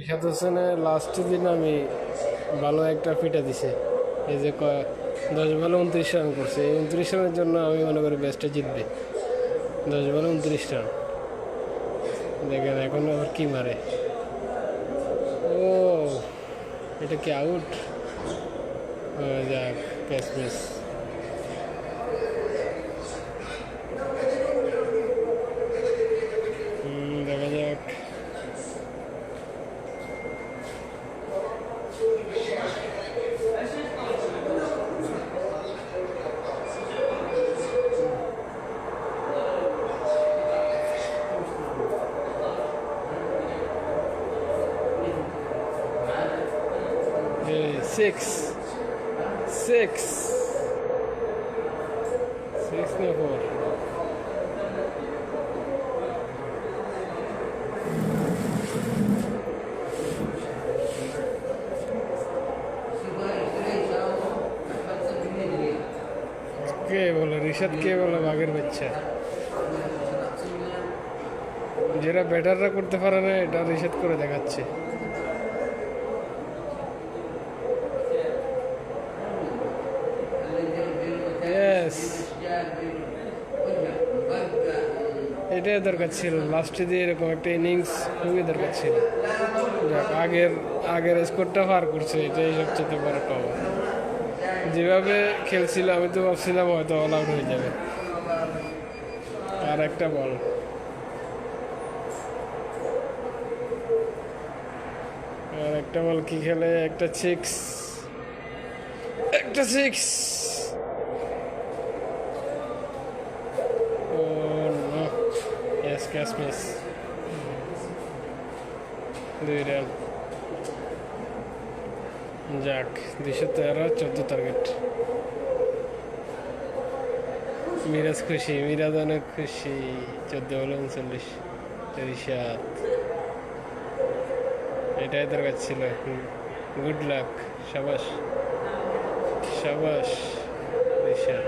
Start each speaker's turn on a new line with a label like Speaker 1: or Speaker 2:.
Speaker 1: রিশাদ হোসেনের লাস্ট দিন আমি ভালো একটা ফিটা দিছে, এই যে 10 বলে 29 রান করছে। এই 29 রানের জন্য আমি মনে করি বেস্টে জিতবে। 10 বলে 29 রান, দেখেন এখন আবার কি মারে। ও, এটা কি আউট? যাক, ক্যাচ মিস। দেখা যাক। সিক্স সিক্স সিক্স না 4? কে বলে রিশাদ? কে বলে বাঘের বাচ্চা? যেটা ব্যাটাররা করতে পারে না, এটা রিশাদ করে দেখাচ্ছে। ইয়েস, এটাই দরকার ছিল। লাস্টে দিয়ে এরকম একটা ইনিংস খুবই দরকার ছিল। যাক, আগের স্কোরটা পার করছে, এটাই সবচেয়ে বড় পাওয়া। যেভাবে খেলছিল আমি তো ভাবছিলাম হয়তো অল আউট হয়ে যাবে। আর একটা বল, আর একটা বল কি খেলে? একটা সিক্স, একটা six. Oh no, yes, catch miss. 2 run. যাক, 213, 14 টার্গেট। মিরাজ খুশি, মিরাজ অনেক খুশি। 14 বলে 39, রিশাদ। এটাই দরকার ছিল। গুড লাক, সাবাস সাবাস রিশাদ।